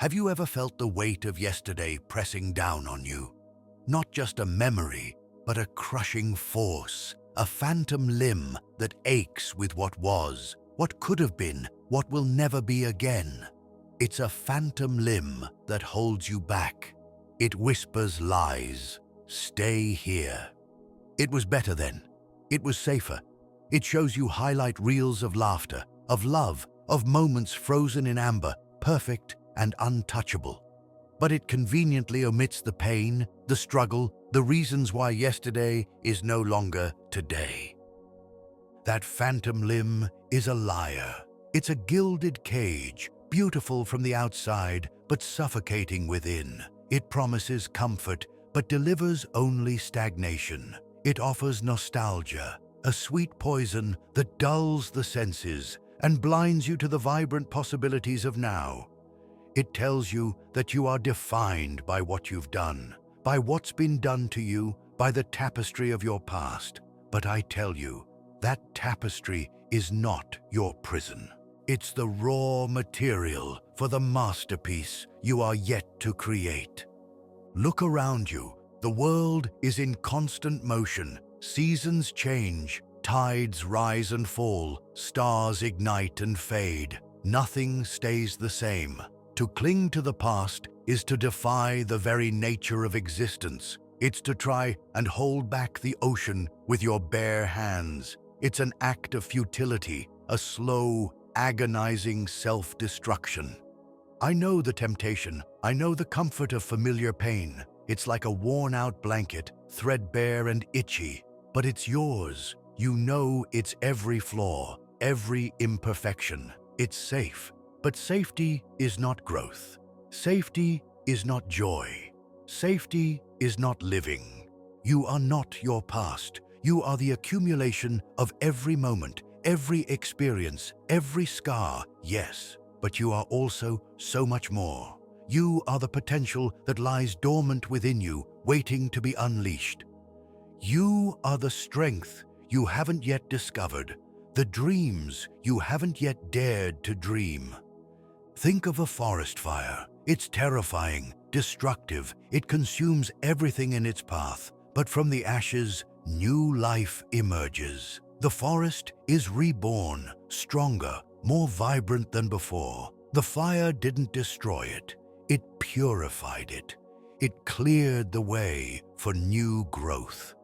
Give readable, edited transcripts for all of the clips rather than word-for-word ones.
Have you ever felt the weight of yesterday pressing down on you? Not just a memory, but a crushing force, a phantom limb that aches with what was, what could have been, what will never be again. It's a phantom limb that holds you back. It whispers lies. Stay here. It was better then. It was safer. It shows you highlight reels of laughter, of love, of moments frozen in amber, perfect and untouchable. But it conveniently omits the pain, the struggle, the reasons why yesterday is no longer today. That phantom limb is a liar. It's a gilded cage, beautiful from the outside, but suffocating within. It promises comfort, but delivers only stagnation. It offers nostalgia, a sweet poison that dulls the senses and blinds you to the vibrant possibilities of now. It tells you that you are defined by what you've done, by what's been done to you, by the tapestry of your past. But I tell you, that tapestry is not your prison. It's the raw material for the masterpiece you are yet to create. Look around you. The world is in constant motion. Seasons change, tides rise and fall, stars ignite and fade. Nothing stays the same. To cling to the past is to defy the very nature of existence. It's to try and hold back the ocean with your bare hands. It's an act of futility, a slow, agonizing self-destruction. I know the temptation. I know the comfort of familiar pain. It's like a worn-out blanket, threadbare and itchy, but it's yours. You know its every flaw, every imperfection. It's safe. But safety is not growth. Safety is not joy. Safety is not living. You are not your past. You are the accumulation of every moment, every experience, every scar, yes, but you are also so much more. You are the potential that lies dormant within you, waiting to be unleashed. You are the strength you haven't yet discovered, the dreams you haven't yet dared to dream. Think of a forest fire. It's terrifying, destructive. It consumes everything in its path. But from the ashes, new life emerges. The forest is reborn, stronger, more vibrant than before. The fire didn't destroy it. It purified it. It cleared the way for new growth.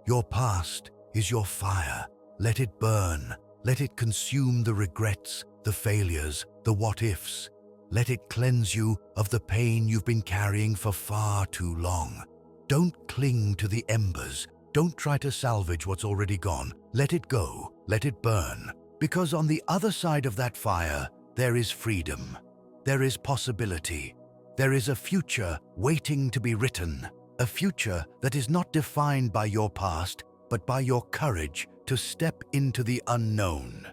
Your past is your fire. Let it burn. Let it consume the regrets, the failures, the what-ifs. Let it cleanse you of the pain you've been carrying for far too long. Don't cling to the embers. Don't try to salvage what's already gone. Let it go. Let it burn. Because on the other side of that fire, there is freedom. There is possibility. There is a future waiting to be written. A future that is not defined by your past, but by your courage to step into the unknown.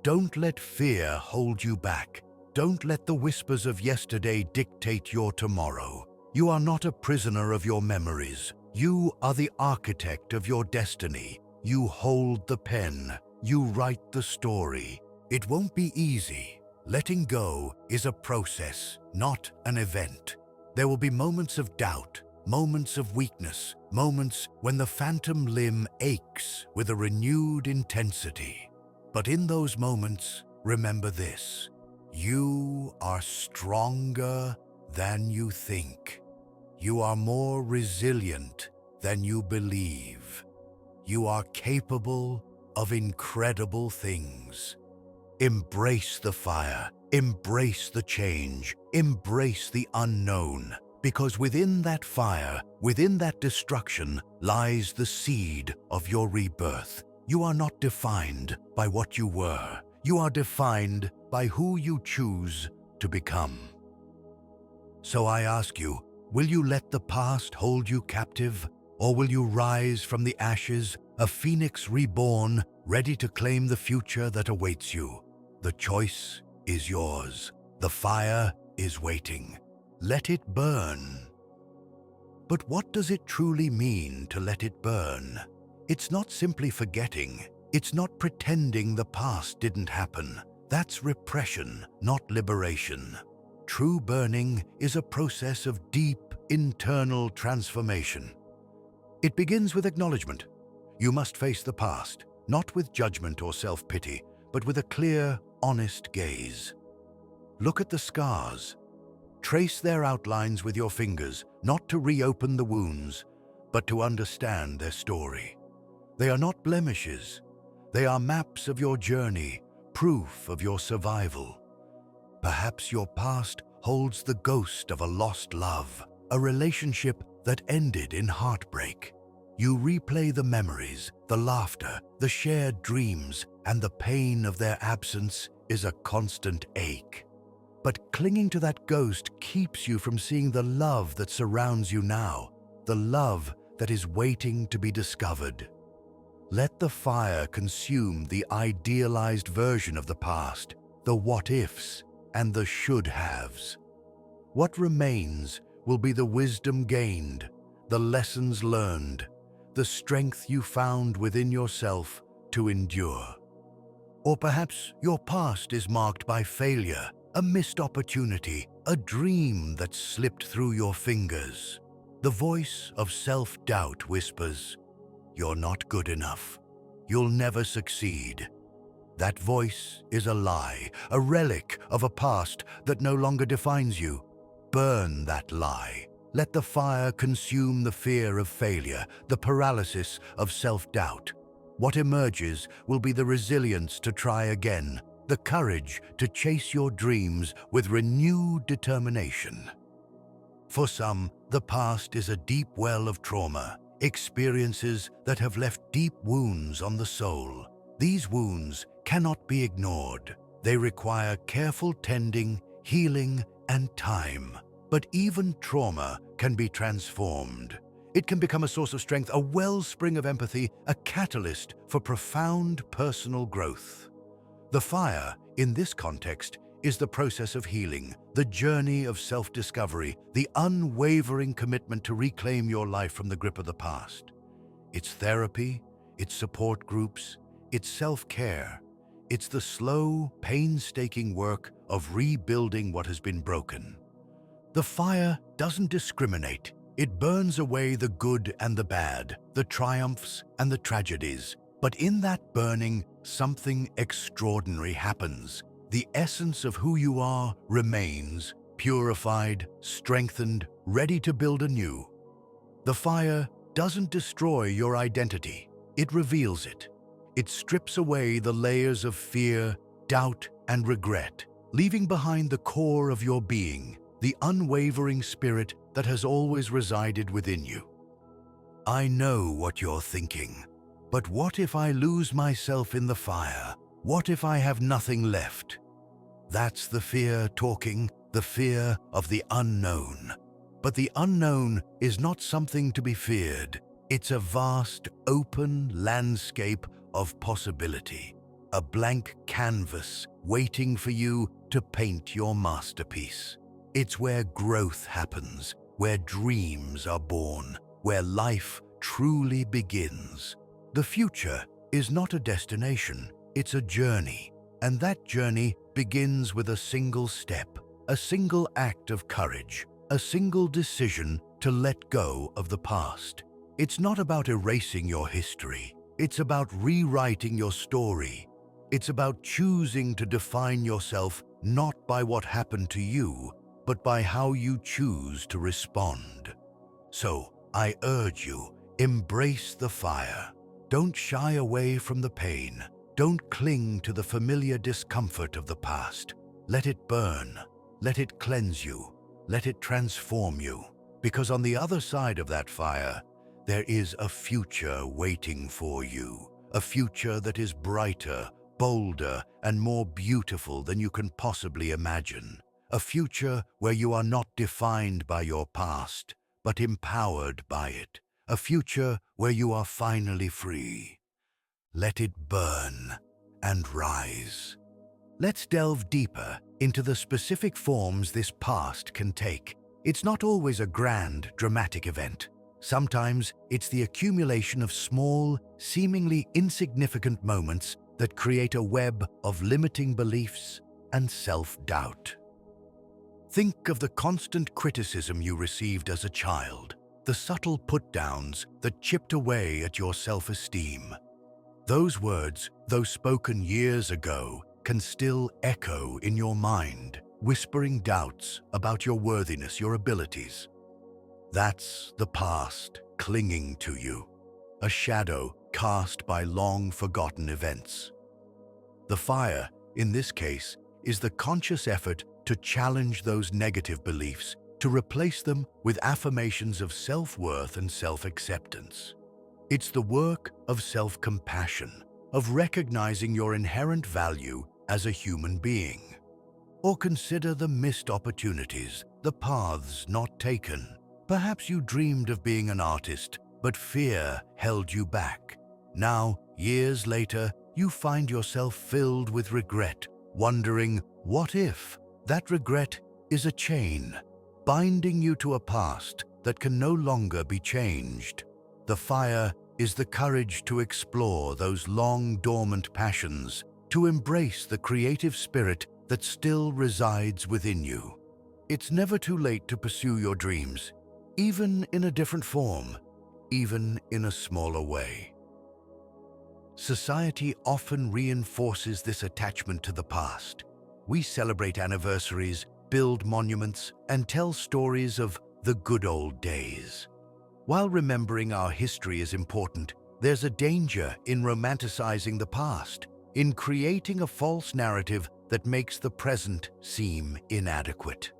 Don't let fear hold you back. Don't let the whispers of yesterday dictate your tomorrow. You are not a prisoner of your memories. You are the architect of your destiny. You hold the pen. You write the story. It won't be easy. Letting go is a process, not an event. There will be moments of doubt, moments of weakness, moments when the phantom limb aches with a renewed intensity. But in those moments, remember this: you are stronger than you think. You are more resilient than you believe. You are capable of incredible things. Embrace the fire, embrace the change, embrace the unknown, because within that fire, within that destruction, lies the seed of your rebirth. You are not defined by what you were. You are defined by who you choose to become. So I ask you, will you let the past hold you captive, or will you rise from the ashes, a phoenix reborn, ready to claim the future that awaits you? The choice is yours. The fire is waiting. Let it burn. But what does it truly mean to let it burn? It's not simply forgetting. It's not pretending the past didn't happen. That's repression, not liberation. True burning is a process of deep internal transformation. It begins with acknowledgement. You must face the past, not with judgment or self-pity, but with a clear, honest gaze. Look at the scars. Trace their outlines with your fingers, not to reopen the wounds, but to understand their story. They are not blemishes. They are maps of your journey, proof of your survival. Perhaps your past holds the ghost of a lost love, a relationship that ended in heartbreak. You replay the memories, the laughter, the shared dreams, and the pain of their absence is a constant ache. But clinging to that ghost keeps you from seeing the love that surrounds you now, the love that is waiting to be discovered. Let the fire consume the idealized version of the past, the what-ifs, and the should-haves. What remains will be the wisdom gained, the lessons learned, the strength you found within yourself to endure. Or perhaps your past is marked by failure, a missed opportunity, a dream that slipped through your fingers. The voice of self-doubt whispers, "You're not good enough. You'll never succeed." That voice is a lie, a relic of a past that no longer defines you. Burn that lie. Let the fire consume the fear of failure, the paralysis of self-doubt. What emerges will be the resilience to try again, the courage to chase your dreams with renewed determination. For some, the past is a deep well of trauma, experiences that have left deep wounds on the soul. These wounds cannot be ignored. They require careful tending, healing, and time. But even trauma can be transformed. It can become a source of strength, a wellspring of empathy, a catalyst for profound personal growth. The fire, in this context, is the process of healing, the journey of self-discovery, the unwavering commitment to reclaim your life from the grip of the past. It's therapy, it's support groups, it's self-care. It's the slow, painstaking work of rebuilding what has been broken. The fire doesn't discriminate. It burns away the good and the bad, the triumphs and the tragedies. But in that burning, something extraordinary happens. The essence of who you are remains, purified, strengthened, ready to build anew. The fire doesn't destroy your identity. It reveals it. It strips away the layers of fear, doubt, and regret, leaving behind the core of your being, the unwavering spirit that has always resided within you. I know what you're thinking, but what if I lose myself in the fire? What if I have nothing left? That's the fear talking, the fear of the unknown. But the unknown is not something to be feared. It's a vast, open landscape of possibility, a blank canvas waiting for you to paint your masterpiece. It's where growth happens, where dreams are born, where life truly begins. The future is not a destination, it's a journey, and that journey begins with a single step, a single act of courage, a single decision to let go of the past. It's not about erasing your history. It's about rewriting your story. It's about choosing to define yourself not by what happened to you, but by how you choose to respond. So, I urge you, embrace the fire. Don't shy away from the pain. Don't cling to the familiar discomfort of the past. Let it burn. Let it cleanse you. Let it transform you. Because on the other side of that fire, there is a future waiting for you, a future that is brighter, bolder, and more beautiful than you can possibly imagine. A future where you are not defined by your past, but empowered by it. A future where you are finally free. Let it burn and rise. Let's delve deeper into the specific forms this past can take. It's not always a grand, dramatic event. Sometimes it's the accumulation of small, seemingly insignificant moments that create a web of limiting beliefs and self-doubt. Think of the constant criticism you received as a child, the subtle put-downs that chipped away at your self-esteem. Those words, though spoken years ago, can still echo in your mind, whispering doubts about your worthiness, your abilities. That's the past clinging to you, a shadow cast by long-forgotten events. The fire, in this case, is the conscious effort to challenge those negative beliefs, to replace them with affirmations of self-worth and self-acceptance. It's the work of self-compassion, of recognizing your inherent value as a human being. Or consider the missed opportunities, the paths not taken. Perhaps you dreamed of being an artist, but fear held you back. Now, years later, you find yourself filled with regret, wondering, what if? That regret is a chain, binding you to a past that can no longer be changed. The fire is the courage to explore those long-dormant passions, to embrace the creative spirit that still resides within you. It's never too late to pursue your dreams, even in a different form, even in a smaller way. Society often reinforces this attachment to the past. We celebrate anniversaries, build monuments, and tell stories of the good old days. While remembering our history is important, there's a danger in romanticizing the past, in creating a false narrative that makes the present seem inadequate.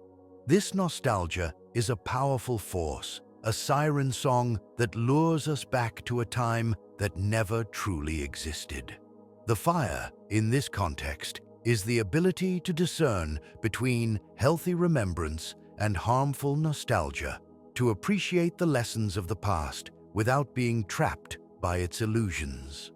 This nostalgia is a powerful force, a siren song that lures us back to a time that never truly existed. The fire, in this context, is the ability to discern between healthy remembrance and harmful nostalgia, to appreciate the lessons of the past without being trapped by its illusions.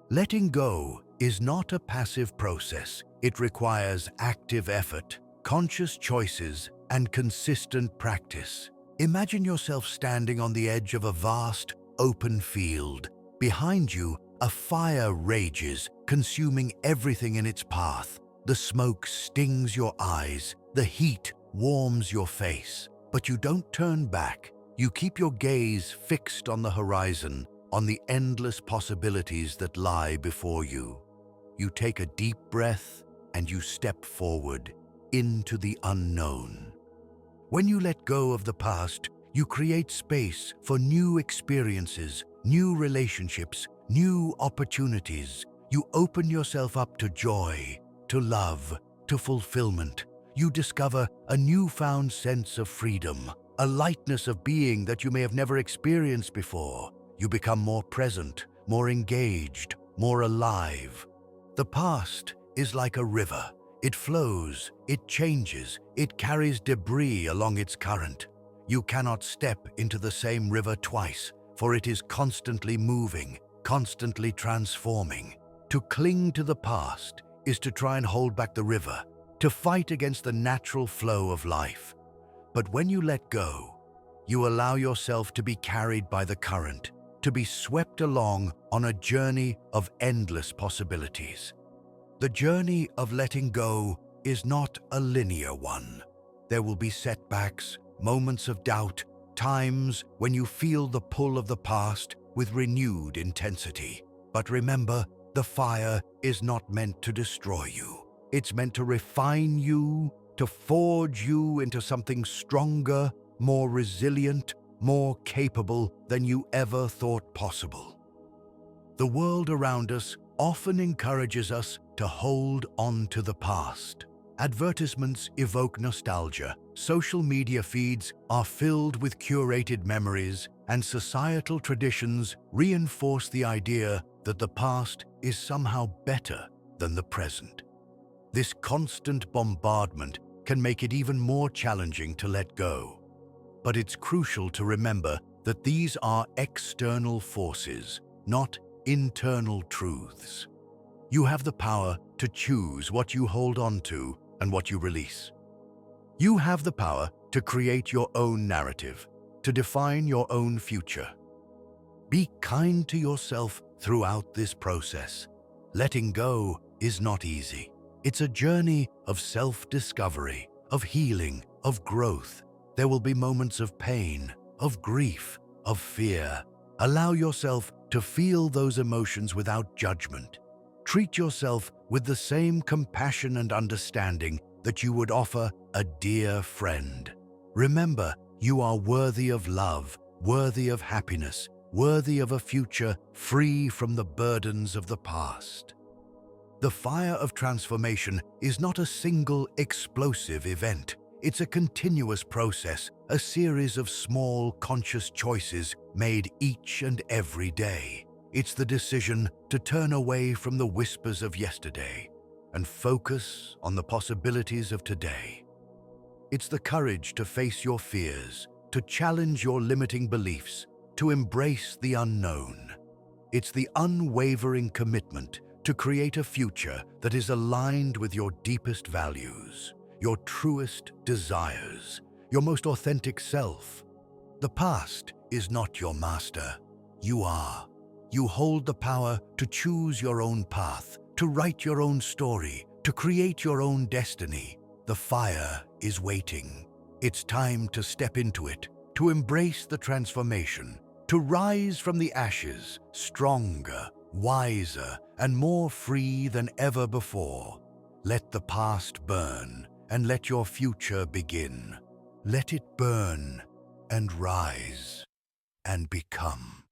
Letting go is not a passive process. It requires active effort, conscious choices, and consistent practice. Imagine yourself standing on the edge of a vast, open field. Behind you, a fire rages, consuming everything in its path. The smoke stings your eyes, the heat warms your face. But you don't turn back. You keep your gaze fixed on the horizon, on the endless possibilities that lie before you. You take a deep breath and you step forward into the unknown. When you let go of the past, you create space for new experiences, new relationships, new opportunities. You open yourself up to joy, to love, to fulfillment. You discover a newfound sense of freedom, a lightness of being that you may have never experienced before. You become more present, more engaged, more alive. The past is like a river. It flows, it changes, it carries debris along its current. You cannot step into the same river twice, for it is constantly moving, constantly transforming. To cling to the past is to try and hold back the river, to fight against the natural flow of life. But when you let go, you allow yourself to be carried by the current, to be swept along on a journey of endless possibilities. The journey of letting go is not a linear one. There will be setbacks, moments of doubt, times when you feel the pull of the past with renewed intensity. But remember, the fire is not meant to destroy you. It's meant to refine you, to forge you into something stronger, more resilient, more capable than you ever thought possible. The world around us often encourages us to hold on to the past. Advertisements evoke nostalgia, social media feeds are filled with curated memories, and societal traditions reinforce the idea that the past is somehow better than the present. This constant bombardment can make it even more challenging to let go. But it's crucial to remember that these are external forces, not internal truths. You have the power to choose what you hold on to and what you release. You have the power to create your own narrative, to define your own future. Be kind to yourself throughout this process. Letting go is not easy. It's a journey of self-discovery, of healing, of growth. There will be moments of pain, of grief, of fear. Allow yourself to feel those emotions without judgment. Treat yourself with the same compassion and understanding that you would offer a dear friend. Remember, you are worthy of love, worthy of happiness, worthy of a future free from the burdens of the past. The fire of transformation is not a single explosive event. It's a continuous process, a series of small, conscious choices made each and every day. It's the decision to turn away from the whispers of yesterday and focus on the possibilities of today. It's the courage to face your fears, to challenge your limiting beliefs, to embrace the unknown. It's the unwavering commitment to create a future that is aligned with your deepest values, your truest desires, your most authentic self. The past is not your master. You are. You hold the power to choose your own path, to write your own story, to create your own destiny. The fire is waiting. It's time to step into it, to embrace the transformation, to rise from the ashes, stronger, wiser, and more free than ever before. Let the past burn, and let your future begin. Let it burn, and rise, and become.